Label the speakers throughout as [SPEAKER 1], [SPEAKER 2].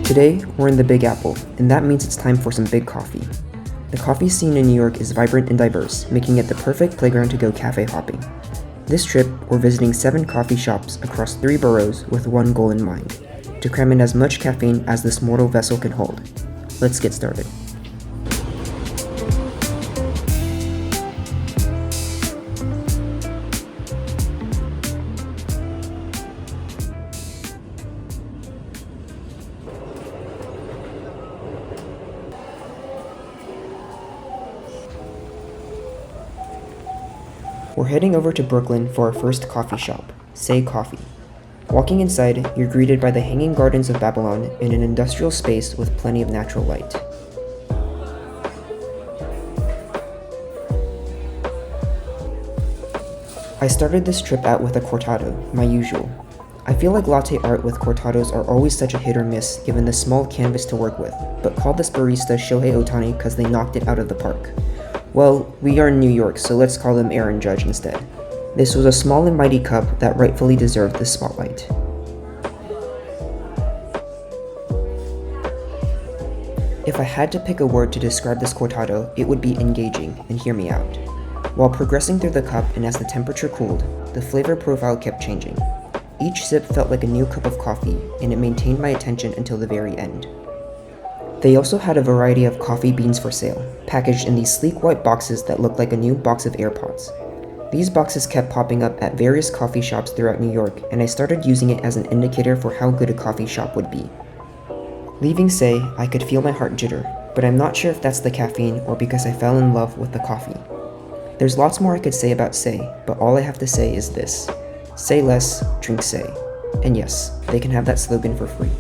[SPEAKER 1] Today, we're in the Big Apple, and that means it's time for some big coffee. The coffee scene in New York is vibrant and diverse, making it the perfect playground to go cafe hopping. This trip, we're visiting 7 coffee shops across 3 boroughs with one goal in mind: to cram in as much caffeine as this mortal vessel can hold. Let's get started. We're heading over to Brooklyn for our first coffee shop, SEY Coffee. Walking inside, you're greeted by the Hanging Gardens of Babylon in an industrial space with plenty of natural light. I started this trip out with a cortado, my usual. I feel like latte art with cortados are always such a hit or miss given the small canvas to work with, but called this barista Shohei Ohtani because they knocked it out of the park. Well, we are in New York, so let's call him Aaron Judge instead. This was a small and mighty cup that rightfully deserved the spotlight. If I had to pick a word to describe this cortado, it would be engaging, and hear me out. While progressing through the cup and as the temperature cooled, the flavor profile kept changing. Each sip felt like a new cup of coffee, and it maintained my attention until the very end. They also had a variety of coffee beans for sale, packaged in these sleek white boxes that looked like a new box of AirPods. These boxes kept popping up at various coffee shops throughout New York, and I started using it as an indicator for how good a coffee shop would be. Leaving SEY, I could feel my heart jitter, but I'm not sure if that's the caffeine or because I fell in love with the coffee. There's lots more I could say about SEY, but all I have to say is this: say less, drink SEY. And yes, they can have that slogan for free.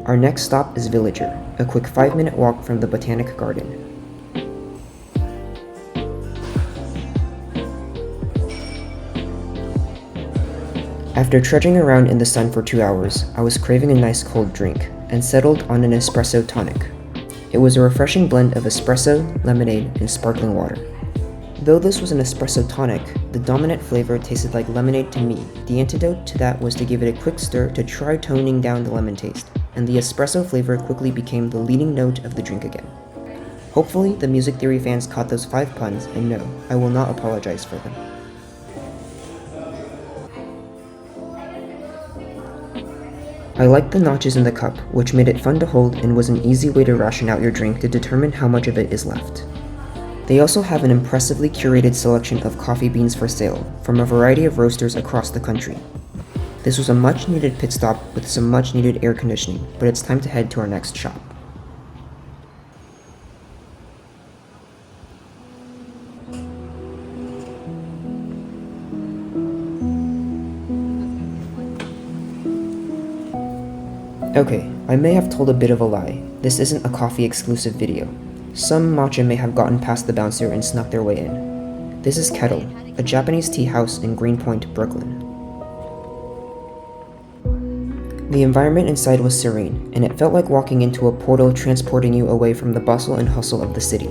[SPEAKER 1] Our next stop is Villager, a quick 5-minute walk from the Botanic Garden. After trudging around in the sun for 2 hours, I was craving a nice cold drink, and settled on an espresso tonic. It was a refreshing blend of espresso, lemonade, and sparkling water. Though this was an espresso tonic, the dominant flavor tasted like lemonade to me. The antidote to that was to give it a quick stir to try toning down the lemon taste, and the espresso flavor quickly became the leading note of the drink again. Hopefully, the music theory fans caught those 5 puns, and no, I will not apologize for them. I liked the notches in the cup, which made it fun to hold and was an easy way to ration out your drink to determine how much of it is left. They also have an impressively curated selection of coffee beans for sale from a variety of roasters across the country. This was a much-needed pit stop with some much-needed air conditioning, but it's time to head to our next shop. Okay, I may have told a bit of a lie. This isn't a coffee-exclusive video. Some matcha may have gotten past the bouncer and snuck their way in. This is Kettl, a Japanese tea house in Greenpoint, Brooklyn. The environment inside was serene, and it felt like walking into a portal transporting you away from the bustle and hustle of the city.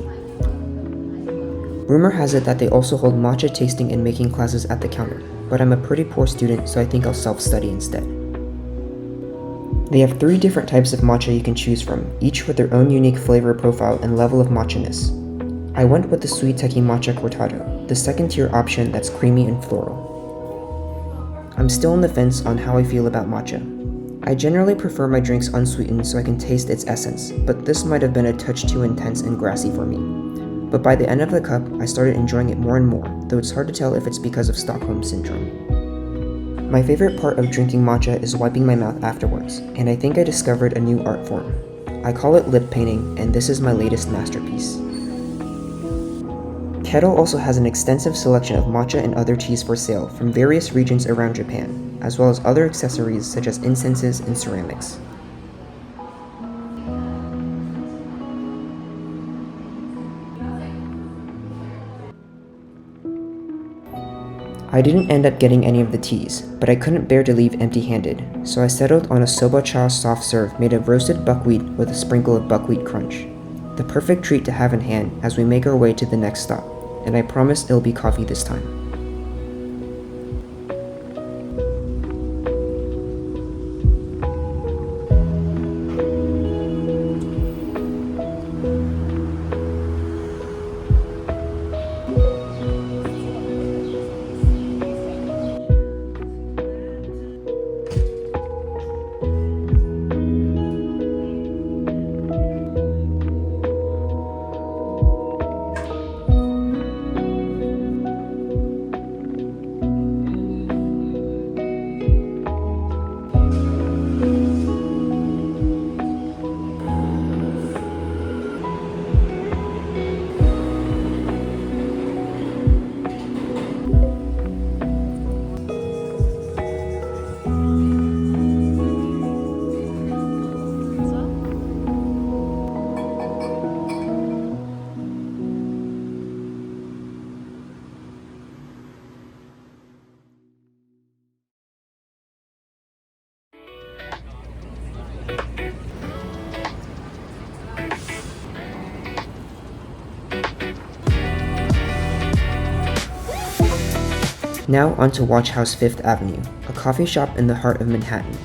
[SPEAKER 1] Rumor has it that they also hold matcha tasting and making classes at the counter, but I'm a pretty poor student, so I think I'll self-study instead. They have 3 different types of matcha you can choose from, each with their own unique flavor profile and level of matcha-ness. I went with the Sweet Teki Matcha Cortado, the second tier option that's creamy and floral. I'm still on the fence on how I feel about matcha. I generally prefer my drinks unsweetened so I can taste its essence, but this might have been a touch too intense and grassy for me. But by the end of the cup, I started enjoying it more and more, though it's hard to tell if it's because of Stockholm Syndrome. My favorite part of drinking matcha is wiping my mouth afterwards, and I think I discovered a new art form. I call it lip painting, and this is my latest masterpiece. Kettl also has an extensive selection of matcha and other teas for sale from various regions around Japan, as well as other accessories such as incenses and ceramics. I didn't end up getting any of the teas, but I couldn't bear to leave empty-handed, so I settled on a soba cha soft serve made of roasted buckwheat with a sprinkle of buckwheat crunch. The perfect treat to have in hand as we make our way to the next stop, and I promise it'll be coffee this time. Now onto WatchHouse 5th Avenue, a coffee shop in the heart of Manhattan.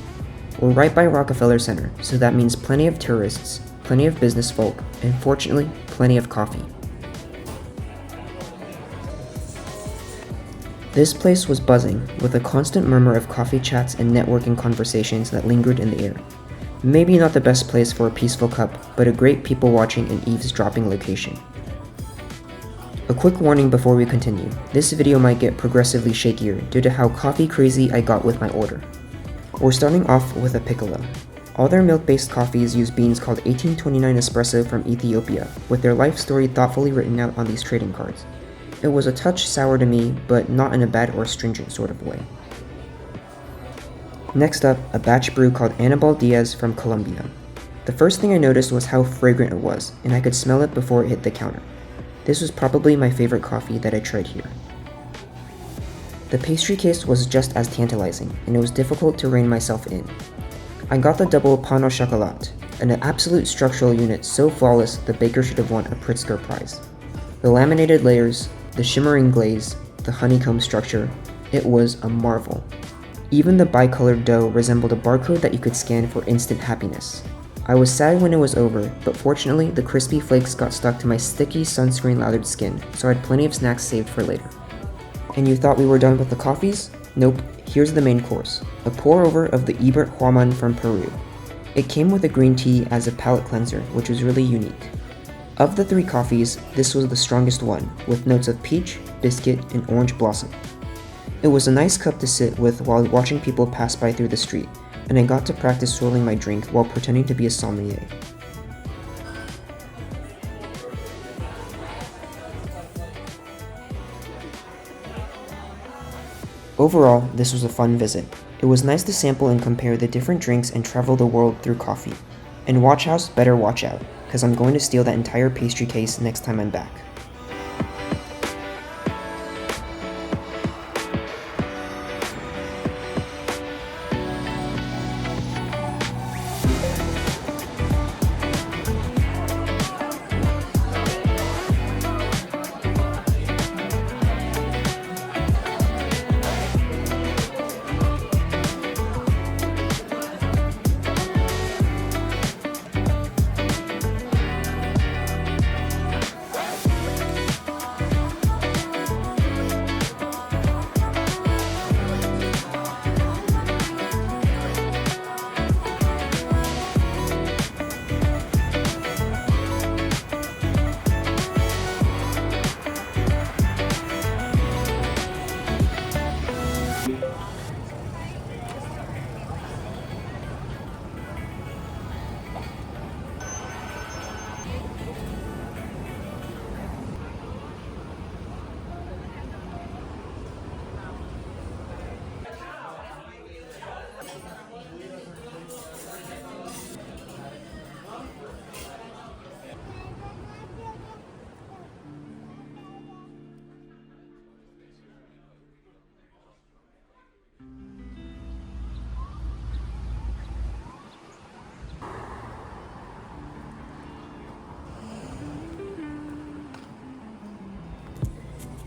[SPEAKER 1] We're right by Rockefeller Center, so that means plenty of tourists, plenty of business folk, and fortunately, plenty of coffee. This place was buzzing, with a constant murmur of coffee chats and networking conversations that lingered in the air. Maybe not the best place for a peaceful cup, but a great people-watching and eavesdropping location. A quick warning before we continue, this video might get progressively shakier due to how coffee crazy I got with my order. We're starting off with a piccolo. All their milk-based coffees use beans called 1829 Espresso from Ethiopia, with their life story thoughtfully written out on these trading cards. It was a touch sour to me, but not in a bad or stringent sort of way. Next up, a batch brew called Anibal Diaz from Colombia. The first thing I noticed was how fragrant it was, and I could smell it before it hit the counter. This was probably my favorite coffee that I tried here. The pastry case was just as tantalizing, and it was difficult to rein myself in. I got the double pain au chocolat, an absolute structural unit so flawless the baker should have won a Pritzker Prize. The laminated layers, the shimmering glaze, the honeycomb structure, it was a marvel. Even the bicolored dough resembled a barcode that you could scan for instant happiness. I was sad when it was over, but fortunately the crispy flakes got stuck to my sticky sunscreen-lathered skin, so I had plenty of snacks saved for later. And you thought we were done with the coffees? Nope, here's the main course, a pour-over of the Ibert Huaman from Peru. It came with a green tea as a palate cleanser, which was really unique. Of the 3 coffees, this was the strongest one, with notes of peach, biscuit, and orange blossom. It was a nice cup to sit with while watching people pass by through the street, and I got to practice swirling my drink while pretending to be a sommelier. Overall, this was a fun visit. It was nice to sample and compare the different drinks and travel the world through coffee. And WatchHouse better watch out, because I'm going to steal that entire pastry case next time I'm back.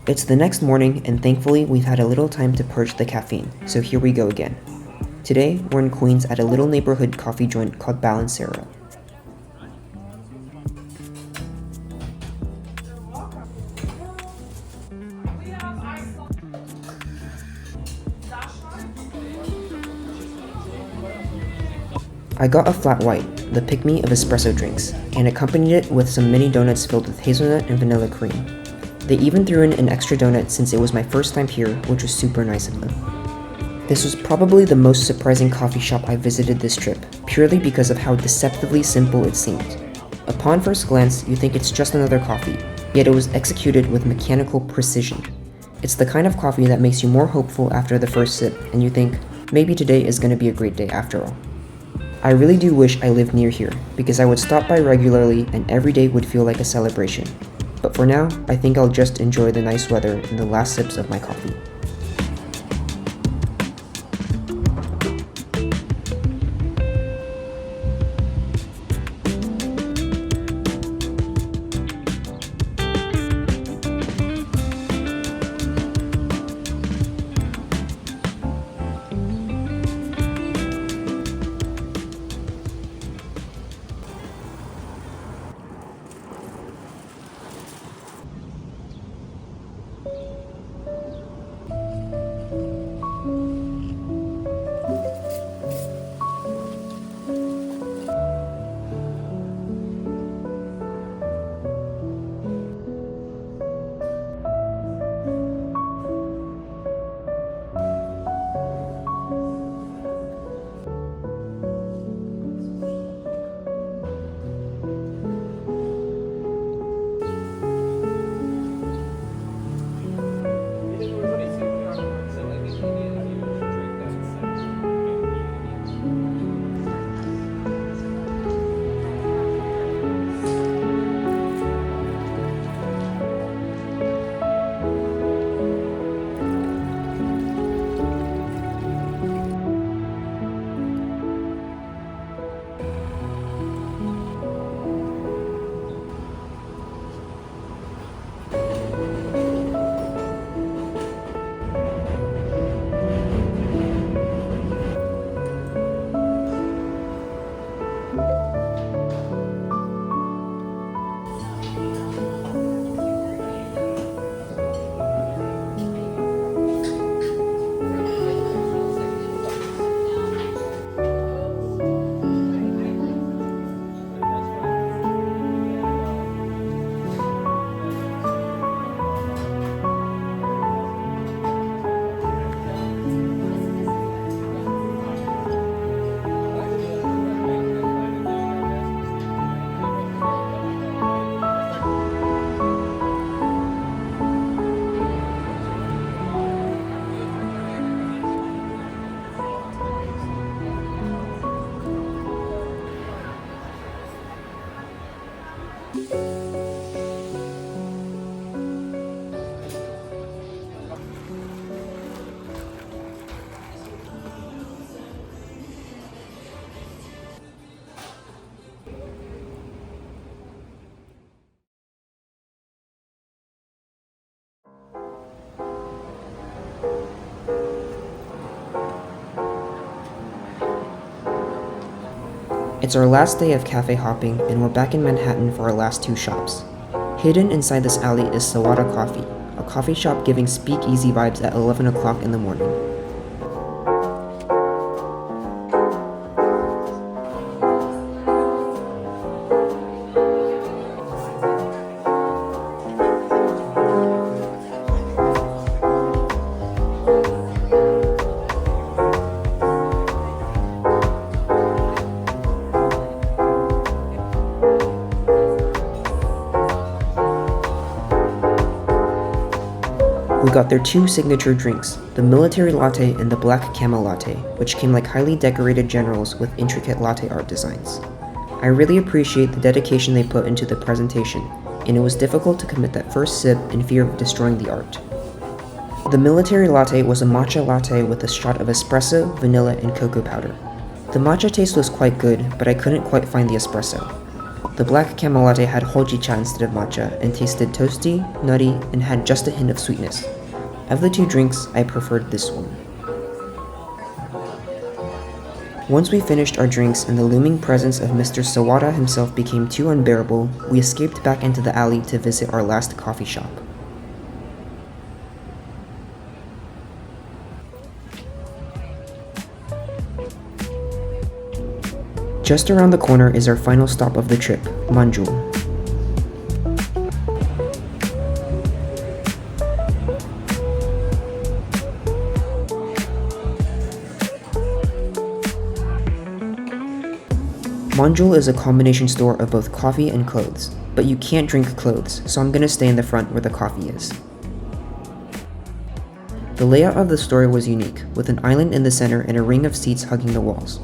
[SPEAKER 1] It's the next morning, and thankfully we've had a little time to purge the caffeine, so here we go again. Today, we're in Queens at a little neighborhood coffee joint called Balancero. I got a flat white, the pick-me of espresso drinks, and accompanied it with some mini donuts filled with hazelnut and vanilla cream. They even threw in an extra donut since it was my first time here, which was super nice of them. This was probably the most surprising coffee shop I visited this trip, purely because of how deceptively simple it seemed. Upon first glance, you think it's just another coffee, yet it was executed with mechanical precision. It's the kind of coffee that makes you more hopeful after the first sip, and you think, maybe today is going to be a great day after all. I really do wish I lived near here, because I would stop by regularly and every day would feel like a celebration. But for now, I think I'll just enjoy the nice weather and the last sips of my coffee. It's our last day of cafe hopping, and we're back in Manhattan for our last two shops. Hidden inside this alley is Sawada Coffee, a coffee shop giving speakeasy vibes at 11 o'clock in the morning. We got their two signature drinks, the military latte and the black camel latte, which came like highly decorated generals with intricate latte art designs. I really appreciate the dedication they put into the presentation, and it was difficult to commit that first sip in fear of destroying the art. The military latte was a matcha latte with a shot of espresso, vanilla, and cocoa powder. The matcha taste was quite good, but I couldn't quite find the espresso. The black camel latte had hojicha instead of matcha and tasted toasty, nutty, and had just a hint of sweetness. Of the two drinks, I preferred this one. Once we finished our drinks and the looming presence of Mr. Sawada himself became too unbearable, we escaped back into the alley to visit our last coffee shop. Just around the corner is our final stop of the trip, Manjul. Manjul is a combination store of both coffee and clothes, but you can't drink clothes, so I'm gonna stay in the front where the coffee is. The layout of the store was unique, with an island in the center and a ring of seats hugging the walls.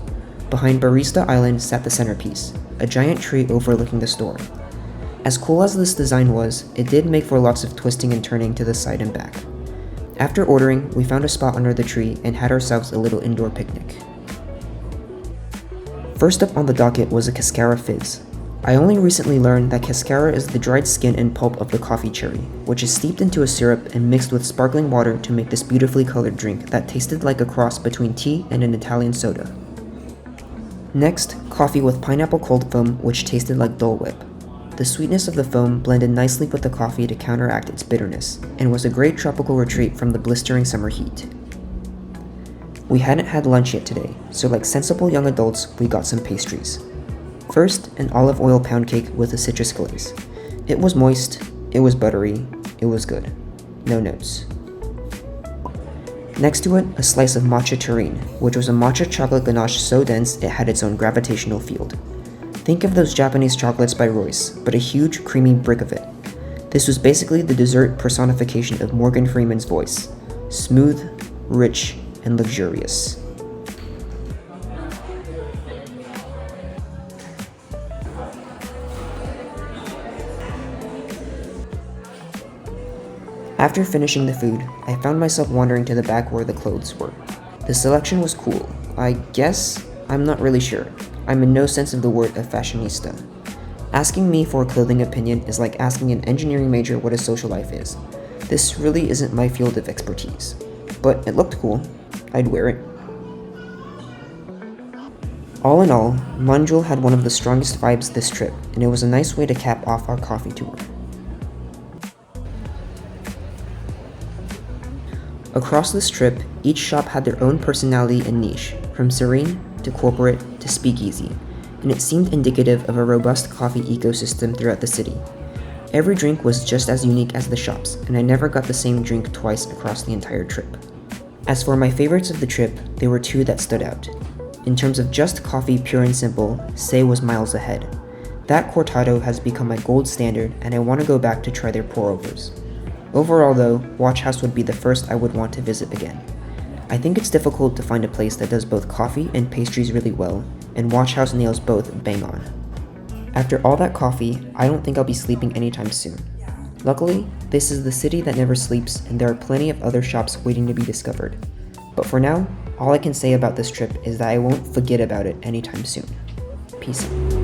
[SPEAKER 1] Behind Barista Island sat the centerpiece, a giant tree overlooking the store. As cool as this design was, it did make for lots of twisting and turning to the side and back. After ordering, we found a spot under the tree and had ourselves a little indoor picnic. First up on the docket was a cascara fizz. I only recently learned that cascara is the dried skin and pulp of the coffee cherry, which is steeped into a syrup and mixed with sparkling water to make this beautifully colored drink that tasted like a cross between tea and an Italian soda. Next, coffee with pineapple cold foam, which tasted like Dole Whip. The sweetness of the foam blended nicely with the coffee to counteract its bitterness, and was a great tropical retreat from the blistering summer heat. We hadn't had lunch yet today, so like sensible young adults, we got some pastries. First, an olive oil pound cake with a citrus glaze. It was moist, it was buttery, it was good. No notes. Next to it, a slice of matcha terrine, which was a matcha chocolate ganache so dense it had its own gravitational field. Think of those Japanese chocolates by Royce, but a huge, creamy brick of it. This was basically the dessert personification of Morgan Freeman's voice. Smooth, rich, and luxurious. After finishing the food, I found myself wandering to the back where the clothes were. The selection was cool. I guess? I'm not really sure. I'm in no sense of the word a fashionista. Asking me for a clothing opinion is like asking an engineering major what a social life is. This really isn't my field of expertise. But it looked cool. I'd wear it. All in all, Manjul had one of the strongest vibes this trip, and it was a nice way to cap off our coffee tour. Across this trip, each shop had their own personality and niche, from serene to corporate to speakeasy, and it seemed indicative of a robust coffee ecosystem throughout the city. Every drink was just as unique as the shops, and I never got the same drink twice across the entire trip. As for my favorites of the trip, there were two that stood out. In terms of just coffee pure and simple, SEY was miles ahead. That cortado has become my gold standard, and I want to go back to try their pour-overs. Overall though, WatchHouse would be the first I would want to visit again. I think it's difficult to find a place that does both coffee and pastries really well, and WatchHouse nails both bang on. After all that coffee, I don't think I'll be sleeping anytime soon. Luckily, this is the city that never sleeps, and there are plenty of other shops waiting to be discovered. But for now, all I can say about this trip is that I won't forget about it anytime soon. Peace out.